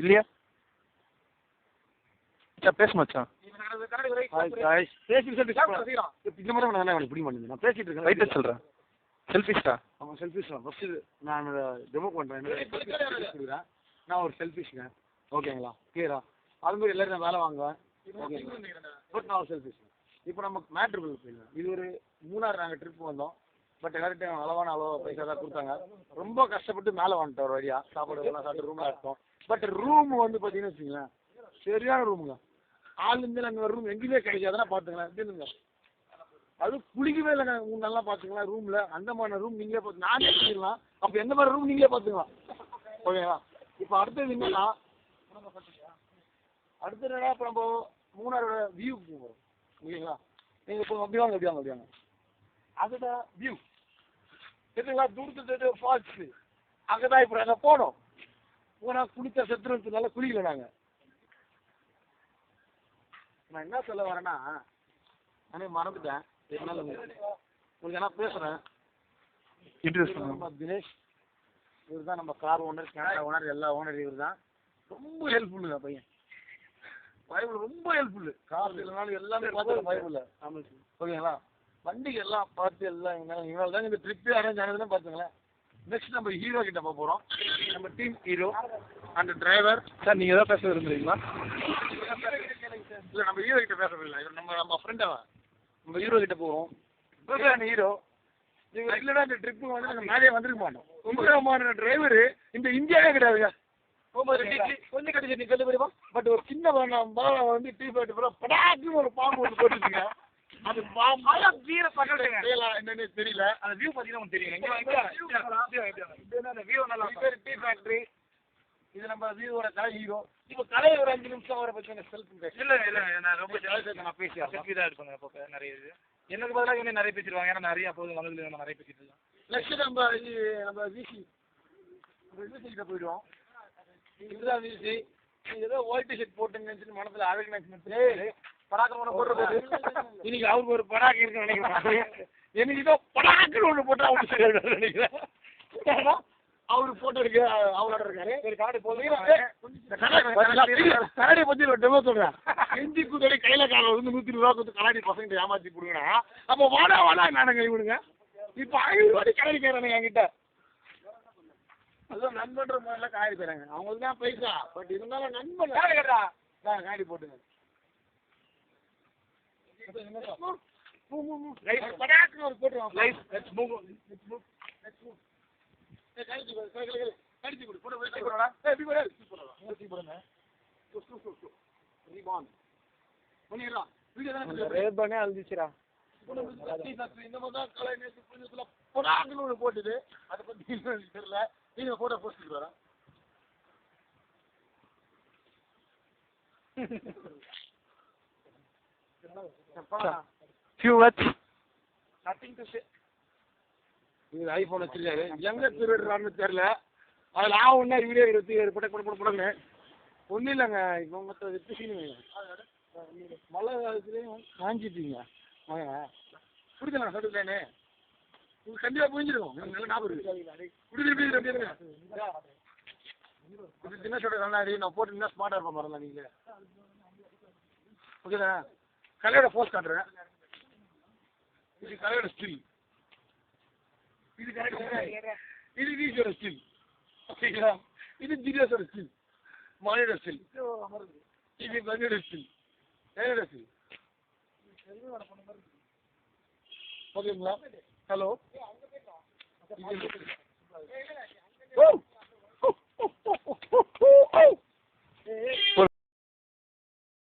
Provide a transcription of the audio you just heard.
இல்லையா பேச மச்சான் ரைட்டர் சொல்கிறேன் செல்ஃபிஷ்டா ஆமாம் செல்ஃபிஷ் தான் ஃபஸ்ட்டு நான் டெமோ பண்ணுறேன் நான் ஒரு செல்ஃபிஷ்ங்க ஓகேங்களா கிளியரா அது மாதிரி எல்லோரும் நான் வேலை வாங்குவேன் பட் நான் ஒரு செல்ஃபிஷ் இப்போ நமக்கு மேட்ரு போயிருந்தேன் இது ஒரு மூணாறு நாங்கள் ட்ரிப் வந்தோம் பட் எல்லார்ட்டையும் அளவான பைசா தான் கொடுத்தாங்க ரொம்ப கஷ்டப்பட்டு மேலே வந்துட்டோம் ஒரு வழியாக சாப்பாடு எல்லாம் சாப்பிட்டு ரூமில் இருக்கோம் பட் ரூம் வந்து பார்த்தீங்கன்னு வச்சுங்களேன் சரியான ரூமுங்க ஆள் இருந்து நாங்கள் ரூம் எங்கேயுமே கிடைக்காதுன்னா பார்த்துங்களேன் எப்படிங்க அது குளிக்கவே இல்லைங்க 3 நாளாக பார்த்துக்கலாம் ரூமில் அந்த மாதிரி ரூம் நீங்களே பார்த்து நானே வச்சுக்கலாம் அப்போ எந்த மாதிரி ரூம் நீங்களே பார்த்துக்கலாம் ஓகேங்களா இப்போ அடுத்தது என்னன்னா அடுத்தது என்னன்னா இப்போ நம்ம மூணாரோட வியூக்கு போகிறோம் ஓகேங்களா நீங்கள் இப்போ அப்படி வாங்க அதோட வியூ எதுங்களா தூரத்து ஃபால்ஸு அங்கே தான் இப்போ நாங்கள் போனோம் போனால் குளித்த செத்துறதுனால குளிக்கல நாங்கள் நான் என்ன சொல்ல வரேன்னா நானே மறந்துட்டேன் உங்களுக்கு என்ன பேசுகிறேன் தினேஷ் இவர் தான் நம்ம கார் ஓனர் கேமரா ஓனர் எல்லா ஓனர் இவர் தான் ரொம்ப ஹெல்ப்ஃபுல்லுங்க பையன் பைபிள் ரொம்ப ஹெல்ப்ஃபுல்லு கார் இல்லைனாலும் எல்லாமே பார்த்து பைபிள் ஓகேங்களா வண்டிக்கு எல்லாம் பார்த்து எல்லாம் இவங்க தாங்க இந்த ட்ரிப்பே அரேஞ்ச் ஆனதுன்னு பார்த்துங்களேன் நெக்ஸ்ட் நம்ம ஹீரோ கிட்ட போக போகிறோம் நம்ம டீம் ஹீரோ அந்த டிரைவர் சார் நீங்கள் எதாவது பேச விரும்புறீங்களா இல்லை நம்ம ஹீரோ கிட்ட பேசவில்லை நம்ம ஃப்ரெண்டாக நம்ம ஹீரோ கிட்ட போவோம் அந்த ஹீரோ இவர் இல்லைன்னா இந்த ட்ரிப்பு வந்து நாங்கள் மேலே வந்திருக்க மாட்டோம் உங்களமான டிரைவரு இந்த இந்தியாவே கிடையாதுங்க கொஞ்சம் கிடைச்சி நீ கண்டு போயிருப்போம் பட் ஒரு சின்ன பாலை வந்து டீ ஷர்ட் பூரா படாக்குன்னு ஒரு பாம்பு ஒன்று போட்டுருச்சுங்க அது என்னன்னு தெரியல அந்த வியூ பார்த்தீங்கன்னா தெரியும் அந்த வியூ நல்லா டீ ஃபேக்ட்ரி இது நம்ம வியூவோட கலை ஹீரோ இப்போ கலை ஒரு 5 நிமிஷம் வர பற்றி செல்ஃப் இல்லை நான் ரொம்ப ஜாலியாக நான் பேசி செல்ஃபி தான் எடுப்பாங்க இப்போ நிறைய இது எனக்கு பதிலாக இன்னும் நிறைய பேசிடுவாங்க ஏன்னா நிறைய அப்போது வந்ததுல நம்ம நிறைய பேசிட்டு இருக்கோம் நெக்ஸ்ட் நம்ம விசி கிட்ட போயிடுவோம் இதுதான் விசி ஏதோ ஒயிட் டிஷர்ட் போட்டுன்னு நினச்சிட்டு மனசில் அழகு நினச்சி படாக்கம் போடுறது இன்னைக்கு அவருக்கு ஒரு படாக்கு இருக்குன்னு நினைக்கிறேன் எனக்கு இதோ படாக்குன்னு ஒன்று போட்டு அவங்க சரி நினைக்கிறேன் அவரு போட்டோ இருக்கு அவளோட இருக்காரு கண்ணாடி பத்தி ஒரு டெமோ சொல்றேன் எஞ்சி கூட்டடி கையில கால வந்து 120 ரூபா கொடுத்து கண்ணாடி பசங்க ஏமாத்தி கொடுங்கண்ணா அப்போ வாடா நானுங்க இவனுங்க இப்போ 500 ரூபாய் கண்ணாடி கேட்கறானுங்க என்கிட்ட அதுவும் நண்பன்ற மாதிரிலாம் கண்ணாடி போயிறாங்க அவங்களுக்கு தான் பைசா பட் இருந்தாலும் நண்பன் கேட்டா கண்ணாடி போட்டுங்க ஒரு போட்டுருவாங்க அழுதுச்சுரா இந்த மாதிரி தான் கலை நேற்று போட்டுது அதை பத்தி தெரியல நீங்க போட்டோ போஸ்ட் வரேன் few words nothing to say இது ஐபோன் வச்சிருக்காரு எங்க திருடுறான்னு தெரியல அதில் ஒன்றா வீடியோ எடுத்து போடன்னு ஒன்றும் இல்லைங்க இப்போ மற்ற பிசினுங்க மழை காலத்துலேயும் காஞ்சிட்டீங்க மழை பிடிக்கலாம் சொல்லிட்டேனே உங்களுக்கு கண்டிப்பாக புரிஞ்சிருக்கும் நல்ல ஞாபகம் இருக்கு பிடிச்சிருப்பீங்க இது சின்ன சொல்ற கண்ணாடி நான் போட்டு ஸ்மார்ட்டாக இருப்பேன் மறந்தா நீங்கள் ஓகேண்ணா கலையோட போஸ்ட் காட்டுறேன் இது கலையோட ஸ்டில் இது கரெக்ட் இது வீசோட ஸ்டில் ஓகேங்களா இது ஜிடிஎஸோட ஸ்டில் மானியோட ஸ்டில் இது கங்கையோட ஸ்டில் என்னோட ஸ்டில் ஓகேங்களா ஹலோ